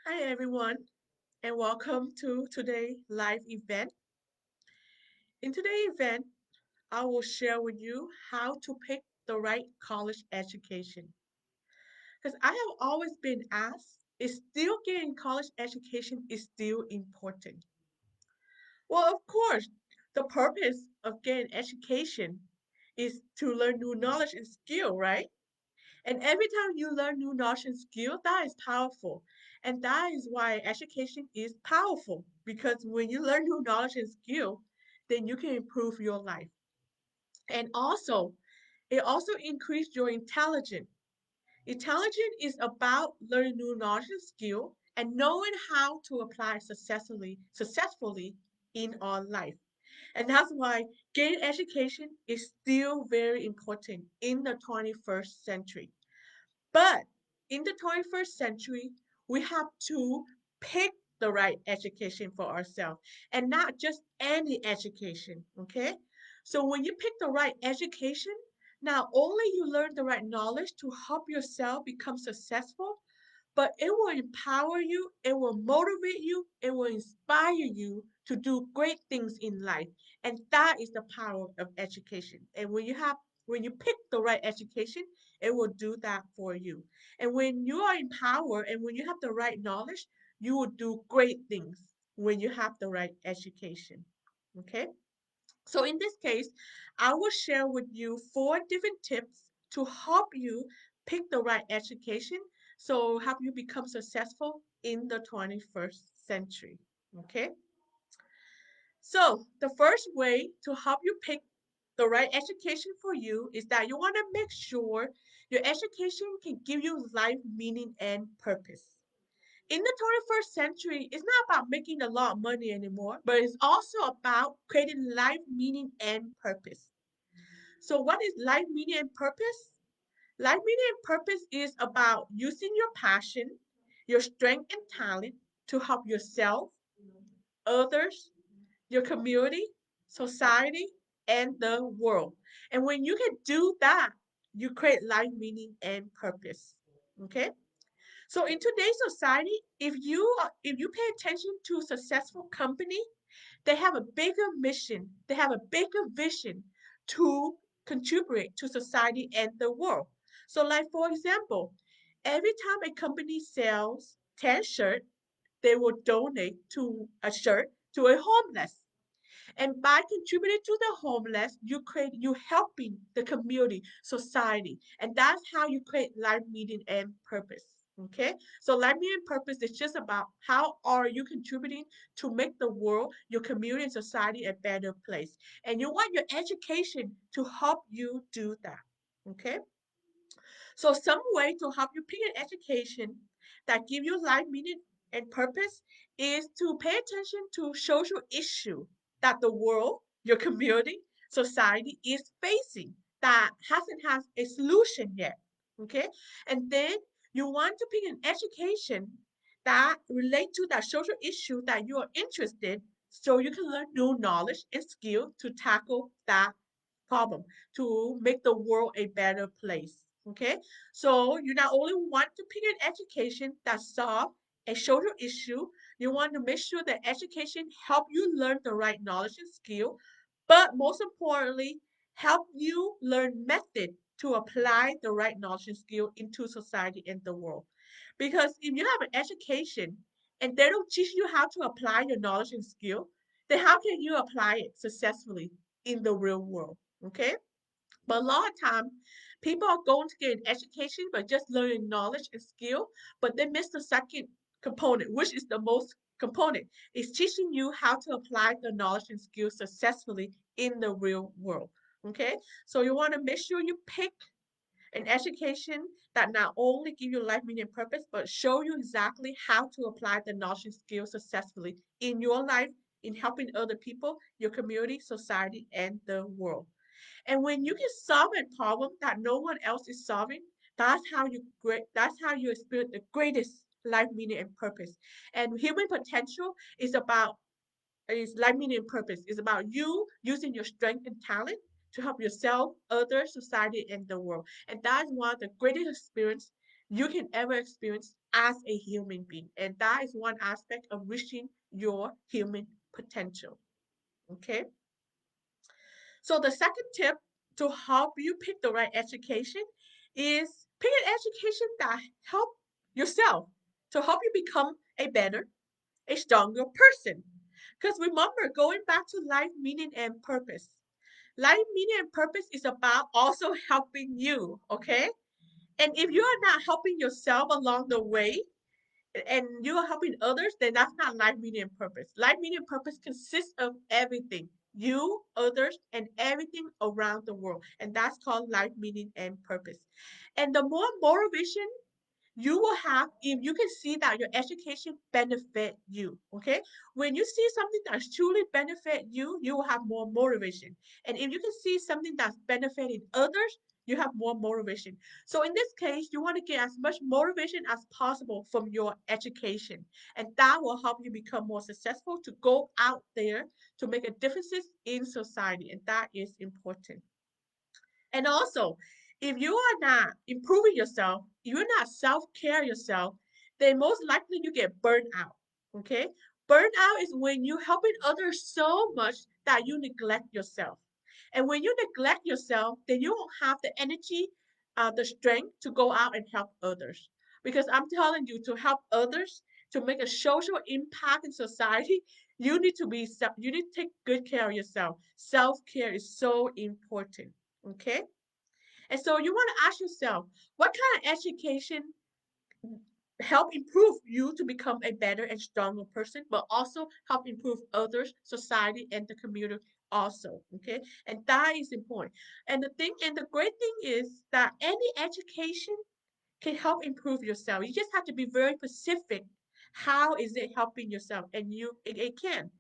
Hi everyone, and welcome to today's live event. In today's event, I will share with you how to pick the right college education. Because I have always been asked, is still getting college education is still important? Well, of course, the purpose of getting education is to learn new knowledge and skill, right? And every time you learn new knowledge and skill, that is powerful. And that is why education is powerful. Because when you learn new knowledge and skill, then you can improve your life. And also, it also increases your intelligence. Intelligence is about learning new knowledge and skill and knowing how to apply successfully in our life. And that's why getting education is still very important in the 21st century. But in the 21st century, we have to pick the right education for ourselves and not just any education, okay? So when you pick the right education, not only you learn the right knowledge to help yourself become successful, but it will empower you, it will motivate you, it will inspire you to do great things in life. And that is the power of education. And when you pick the right education, it will do that for you. And when you are empowered and when you have the right knowledge, you will do great things when you have the right education. Okay? So in this case, I will share with you four different tips to help you pick the right education so help you become successful in the 21st century. Okay? So, the first way to help you pick the right education for you is that you want to make sure your education can give you life meaning and purpose. In the 21st century, it's not about making a lot of money anymore, but it's also about creating life meaning and purpose. So, what is life meaning and purpose? Life meaning and purpose is about using your passion, your strength and talent to help yourself, others, your community, society, and the world. And when you can do that, you create life meaning and purpose. Okay? So in today's society, if you pay attention to a successful company, they have a bigger mission, they have a bigger vision to contribute to society and the world. So like for example, every time a company sells 10 shirts, they will donate to a shirt to a homeless. And by contributing to the homeless, you helping the community, society, and that's how you create life meaning and purpose. Okay, so life meaning and purpose is just about how are you contributing to make the world, your community, and society a better place, and you want your education to help you do that. Okay, so some way to help you pick an education that give you life meaning and purpose is to pay attention to social issue that the world, your community, society is facing that hasn't had a solution yet. Okay? And then you want to pick an education that relate to that social issue that you are interested so you can learn new knowledge and skill to tackle that problem to make the world a better place. Okay, so you not only want to pick an education that solve a social issue, you want to make sure that education help you learn the right knowledge and skill, but most importantly, help you learn method to apply the right knowledge and skill into society and the world. Because if you have an education and they don't teach you how to apply your knowledge and skill, then how can you apply it successfully in the real world? Okay? But a lot of time, people are going to get an education by just learning knowledge and skill, but they miss the second component, which is the most component. It's teaching you how to apply the knowledge and skill successfully in the real world. Okay, so you want to make sure you pick an education that not only give you life meaning and purpose, but show you exactly how to apply the knowledge and skills successfully in your life, in helping other people, your community, society, and the world. And when you can solve a problem that no one else is solving, that's how you experience the greatest life meaning and purpose. And human potential is life meaning and purpose. It's about you using your strength and talent to help yourself, others, society, and the world. And that is one of the greatest experience you can ever experience as a human being. And that is one aspect of reaching your human potential. Okay. So the second tip to help you pick the right education is pick an education that help yourself to help you become a better, a stronger person. Because remember, going back to life meaning and purpose. Life meaning and purpose is about also helping you, okay? And if you are not helping yourself along the way, and you are helping others, then that's not life meaning and purpose. Life meaning and purpose consists of everything. You, others, and everything around the world. And that's called life meaning and purpose. And the more motivation you will have if you can see that your education benefit you. Okay, when you see something that's truly benefit you, you will have more motivation. And if you can see something that's benefiting others, you have more motivation. So in this case, you want to get as much motivation as possible from your education, and that will help you become more successful to go out there to make a difference in society, and that is important. And also, if you are not improving yourself, you're not self-care yourself, then most likely you get burned out. Okay? Burnout is when you're helping others so much that you neglect yourself. And when you neglect yourself, then you won't have the energy, the strength to go out and help others. Because I'm telling you, to help others, to make a social impact in society, you need to take good care of yourself. Self-care is so important. Okay? And so you want to ask yourself, what kind of education help improve you to become a better and stronger person, but also help improve others, society, and the community also. Okay? And that is important. And the great thing is that any education can help improve yourself. You just have to be very specific. How is it helping yourself? And it can.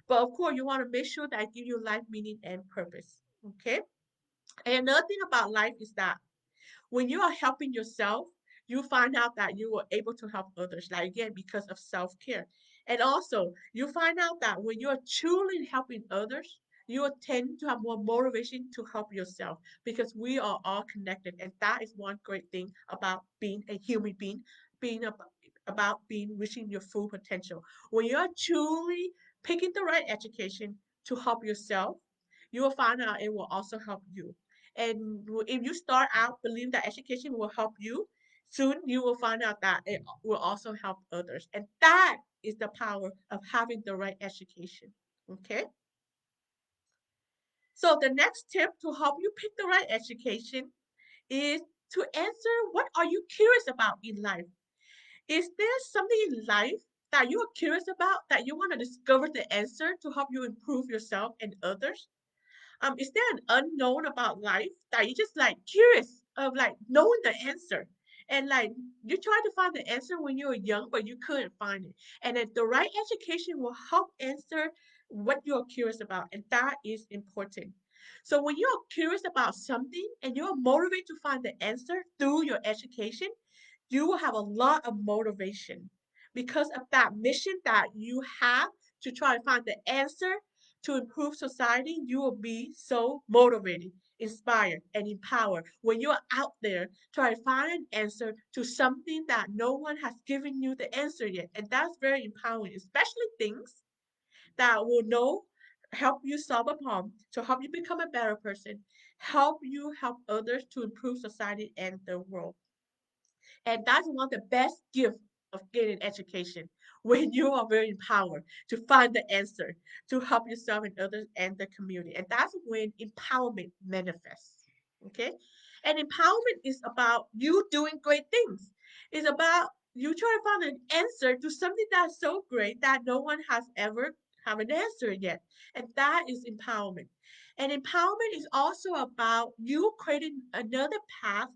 But of course, you want to make sure that it gives you life meaning and purpose. Okay? And another thing about life is that when you are helping yourself, you find out that you are able to help others, like again, because of self care. And also, you find out that when you are truly helping others, you will tend to have more motivation to help yourself because we are all connected. And that is one great thing about being a human being, being about being reaching your full potential. When you are truly picking the right education to help yourself, you will find out it will also help you. And if you start out believing that education will help you, soon you will find out that it will also help others. And that is the power of having the right education. Okay. So the next tip to help you pick the right education is to answer what are you curious about in life? Is there something in life that you are curious about that you want to discover the answer to help you improve yourself and others? Is there an unknown about life that you just like curious of like knowing the answer? And like you try to find the answer when you were young, but you couldn't find it. And then the right education will help answer what you're curious about. And that is important. So when you're curious about something and you're motivated to find the answer through your education, you will have a lot of motivation because of that mission that you have to try to find the answer to improve society. You will be so motivated, inspired, and empowered when you're out there trying to find an answer to something that no one has given you the answer yet. And that's very empowering, especially things that will know help you solve a problem, to help you become a better person, help you help others to improve society and the world. And that's one of the best gifts of getting education when you are very empowered to find the answer to help yourself and others and the community. And that's when empowerment manifests. Okay? And empowerment is about you doing great things. It's about you trying to find an answer to something that's so great that no one has ever have an answer yet. And that is empowerment. And empowerment is also about you creating another path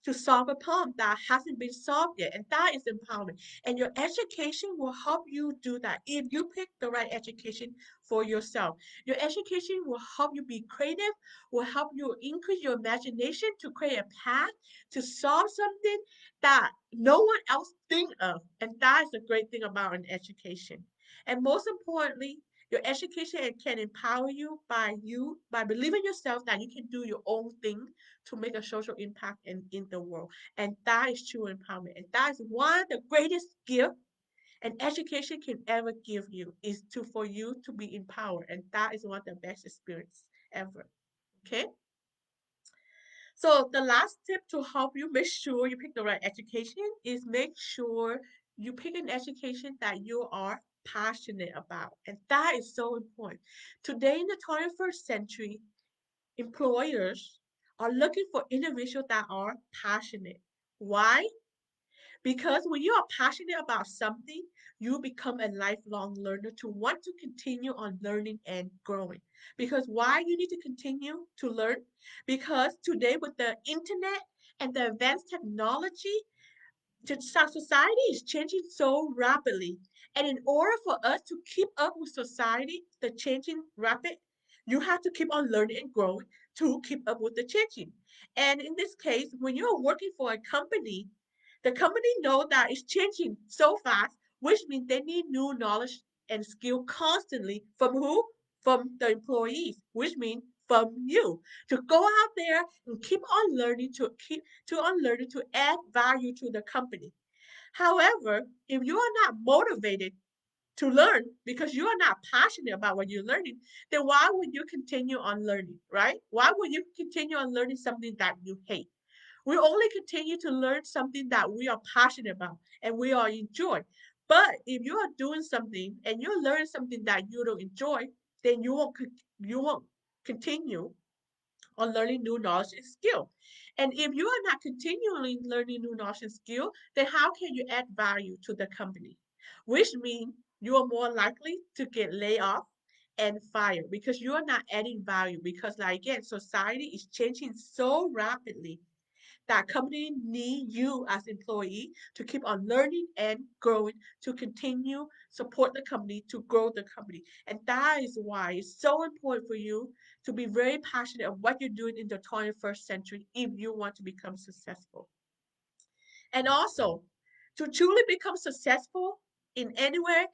to solve a problem that hasn't been solved yet. And that is empowerment. And your education will help you do that if you pick the right education for yourself. Your education will help you be creative, will help you increase your imagination to create a path to solve something that no one else think of. And that is the great thing about an education. And most importantly, Your education can empower you by believing yourself that you can do your own thing to make a social impact in the world. And that is true empowerment. And that is one of the greatest gifts an education can ever give you is to for you to be empowered. And that is one of the best experience ever. Okay. So the last tip to help you make sure you pick the right education is make sure you pick an education that you are passionate about. And that is so important. Today in the 21st century, employers are looking for individuals that are passionate. Why? Because when you are passionate about something, you become a lifelong learner to want to continue on learning and growing. Because why you need to continue to learn? Because today with the internet and the advanced technology, society is changing so rapidly. And in order for us to keep up with society, the changing rapid, you have to keep on learning and growing to keep up with the changing. And in this case, when you're working for a company, the company know that it's changing so fast, which means they need new knowledge and skill constantly from who? From the employees, which means from you to go out there and keep on learning to add value to the company. However, if you are not motivated to learn because you are not passionate about what you're learning, then why would you continue on learning, right? Why would you continue on learning something that you hate? We only continue to learn something that we are passionate about and we are enjoy. But if you are doing something and you're learning something that you don't enjoy, then you won't continue on learning new knowledge and skill. And if you are not continually learning new knowledge and skill, then how can you add value to the company? Which means you are more likely to get laid off and fired because you are not adding value. Because, like again, society is changing so rapidly that company need you as employee to keep on learning and growing to continue support the company to grow the company. And that is why it's so important for you to be very passionate of what you're doing in the 21st century if you want to become successful. And also, to truly become successful in anywhere,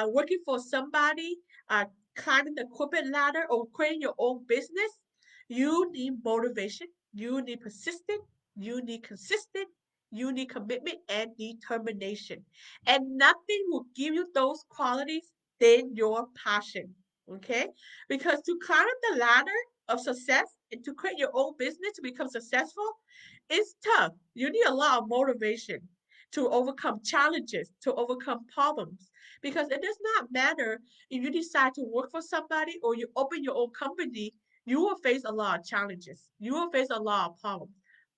working for somebody, climbing the corporate ladder, or creating your own business, you need motivation, you need persistence, you need consistent, you need commitment and determination. And nothing will give you those qualities than your passion. Okay? Because to climb up the ladder of success and to create your own business to become successful, it's tough. You need a lot of motivation to overcome challenges, to overcome problems. Because it does not matter if you decide to work for somebody or you open your own company, you will face a lot of challenges. You will face a lot of problems.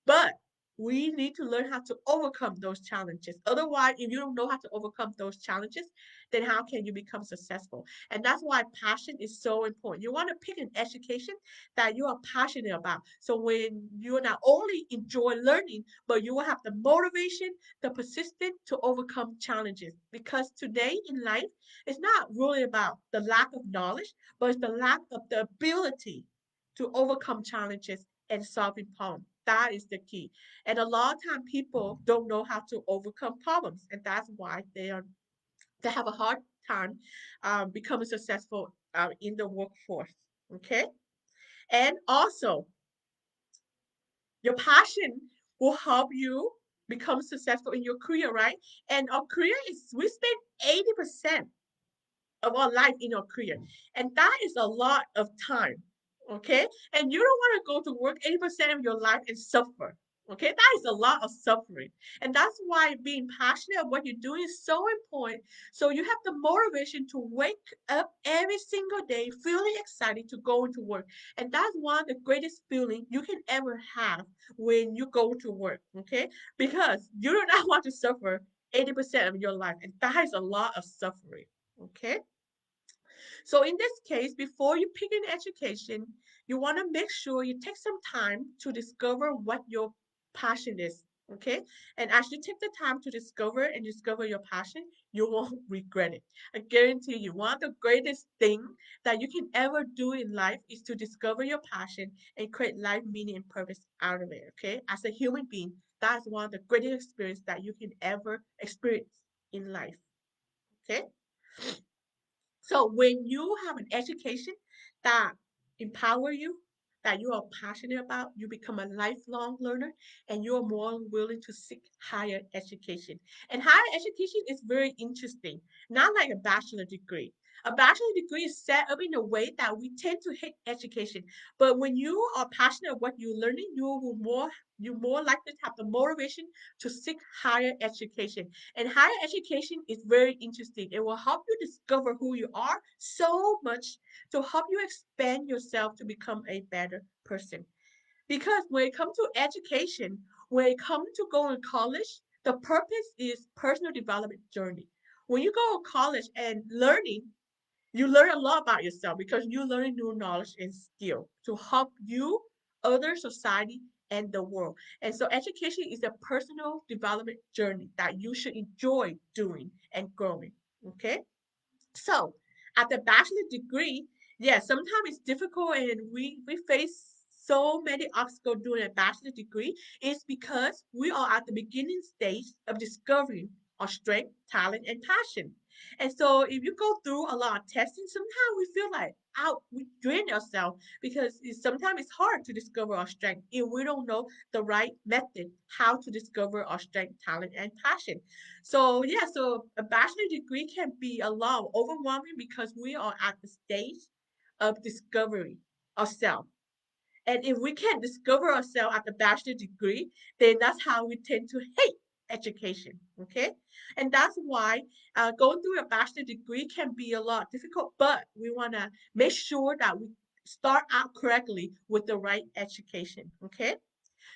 But we need to learn how to overcome those challenges. Otherwise, if you don't know how to overcome those challenges, then how can you become successful? And that's why passion is so important. You want to pick an education that you are passionate about. So when you not only enjoy learning, but you will have the motivation, the persistence to overcome challenges. Because today in life, it's not really about the lack of knowledge, but it's the lack of the ability to overcome challenges and solving problems. That is the key. And a lot of time people don't know how to overcome problems. And that's why they have a hard time becoming successful in the workforce. Okay. And also, your passion will help you become successful in your career, right? And our career is, we spend 80% of our life in our career. And that is a lot of time. Okay. And you don't want to go to work 80% of your life and suffer. Okay. That is a lot of suffering. And that's why being passionate of what you're doing is so important. So you have the motivation to wake up every single day feeling excited to go into work. And that's one of the greatest feelings you can ever have when you go to work. Okay. Because you do not want to suffer 80% of your life. And that is a lot of suffering. Okay. So in this case, before you pick an education, you want to make sure you take some time to discover what your passion is. Okay. And as you take the time to discover your passion, you won't regret it. I guarantee you, one of the greatest thing that you can ever do in life is to discover your passion and create life meaning and purpose out of it. Okay. As a human being, that's one of the greatest experience that you can ever experience in life. Okay. So when you have an education that empower you, that you are passionate about, you become a lifelong learner and you are more willing to seek higher education. And higher education is very interesting, not like a bachelor degree. A bachelor degree is set up in a way that we tend to hate education. But when you are passionate about what you're learning, you're more likely to have the motivation to seek higher education. And higher education is very interesting. It will help you discover who you are so much to help you expand yourself to become a better person. Because when it comes to education, when it comes to going to college, the purpose is personal development journey. When you go to college and learning, you learn a lot about yourself because you learn new knowledge and skill to help you, other society, and the world. And so education is a personal development journey that you should enjoy doing and growing. Okay. So at the bachelor degree, yeah, sometimes it's difficult and we face so many obstacles during a bachelor degree. It's because we are at the beginning stage of discovering our strength, talent, and passion. And so if you go through a lot of testing, sometimes we feel like out we drain ourselves because sometimes it's hard to discover our strength if we don't know the right method how to discover our strength, talent, and passion. So yeah, so a bachelor degree can be a lot overwhelming because we are at the stage of discovery ourselves. And if we can't discover ourselves at the bachelor degree, then that's how we tend to hate education. Okay, and that's why going through a bachelor degree can be a lot difficult. But we want to make sure that we start out correctly with the right education. Okay.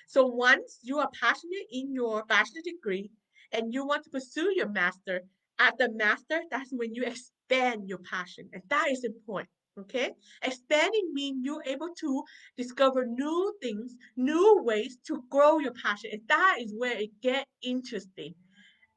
So once you are passionate in your bachelor degree and you want to pursue your master, at the master, that's when you expand your passion. And that is important. Okay? Expanding means you're able to discover new things, new ways to grow your passion. And that is where it gets interesting.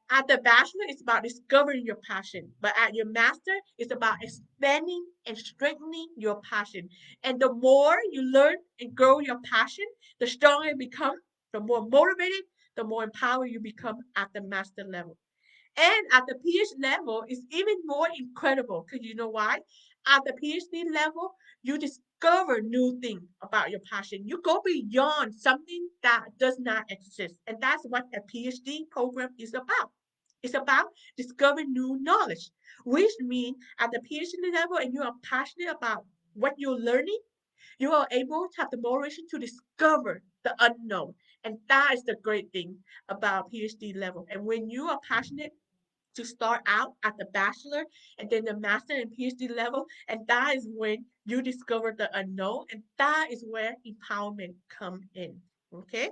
At the bachelor, it's about discovering your passion, but at your master, it's about expanding and strengthening your passion. And the more you learn and grow your passion, the stronger you become, the more motivated, the more empowered you become at the master level. And at the PhD level, it's even more incredible because you know why? At the PhD level, you discover new things about your passion. You go beyond something that does not exist. And that's what a PhD program is about. It's about discovering new knowledge, which means at the PhD level and you are passionate about what you're learning, you are able to have the motivation to discover the unknown. And that is the great thing about PhD level. And when you are passionate to start out at the bachelor and then the master and PhD level, and that is when you discover the unknown, and that is where empowerment come in. Okay.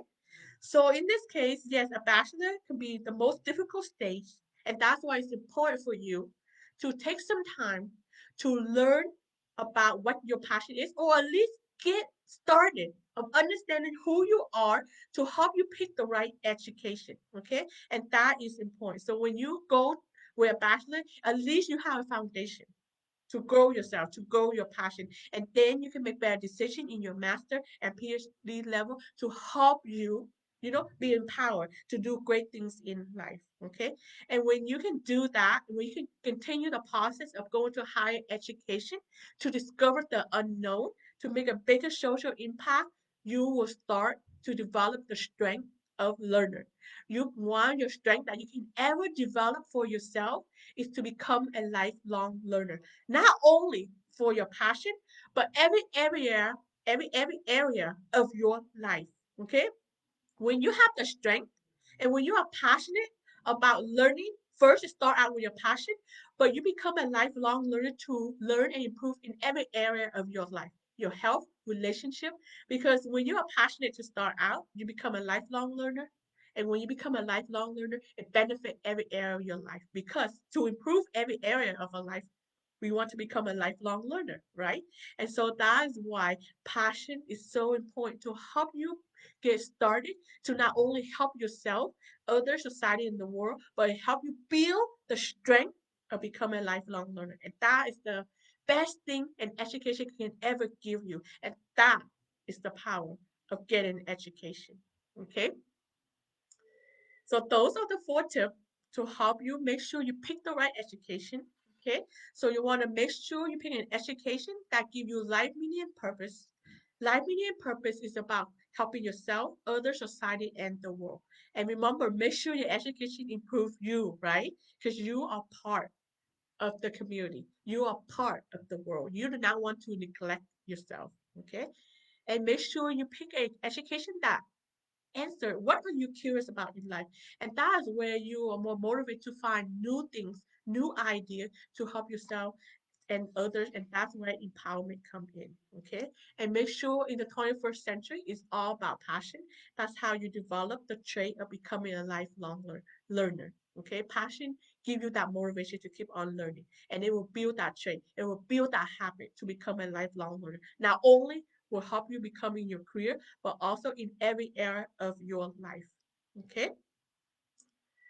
So in this case, yes, a bachelor can be the most difficult stage, and that's why it's important for you to take some time to learn about what your passion is, or at least get started of understanding who you are to help you pick the right education. Okay, and that is important. So when you go with a bachelor, at least you have a foundation to grow yourself, to grow your passion. And then you can make better decisions in your master and PhD level to help you, be empowered to do great things in life. Okay. And when you can do that, when you can continue the process of going to higher education to discover the unknown, to make a bigger social impact, you will start to develop the strength of learner. You want your strength that you can ever develop for yourself is to become a lifelong learner, not only for your passion, but every area of your life. Okay? When you have the strength and when you are passionate about learning, first start out with your passion, but you become a lifelong learner to learn and improve in every area of your life, your health, relationship. Because when you are passionate to start out, you become a lifelong learner. And when you become a lifelong learner, it benefits every area of your life. Because to improve every area of our life, we want to become a lifelong learner, right? And so that is why passion is so important to help you get started, to not only help yourself, other society in the world, but help you build the strength of becoming a lifelong learner. And that is the best thing an education can ever give you. And that is the power of getting education. Okay? So those are the four tips to help you make sure you pick the right education. Okay, so you want to make sure you pick an education that give you life meaning and purpose. Life meaning and purpose is about helping yourself, others, society, and the world. And remember, make sure your education improve you, right? Because you are part of the community. You are part of the world. You do not want to neglect yourself. Okay, and make sure you pick a education that answer what are you curious about in life, and that is where you are more motivated to find new things, new ideas to help yourself and others, and that's where empowerment come in. Okay, and make sure in the 21st century it's all about passion. That's how you develop the trait of becoming a lifelong learner. Okay, passion give you that motivation to keep on learning, and it will build that trait, it will build that habit to become a lifelong learner. Not only will help you become in your career, but also in every area of your life. Okay,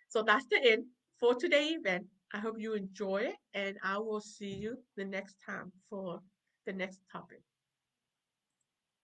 so that's the end for today's event. I hope you enjoy it, and I will see you the next time for the next topic.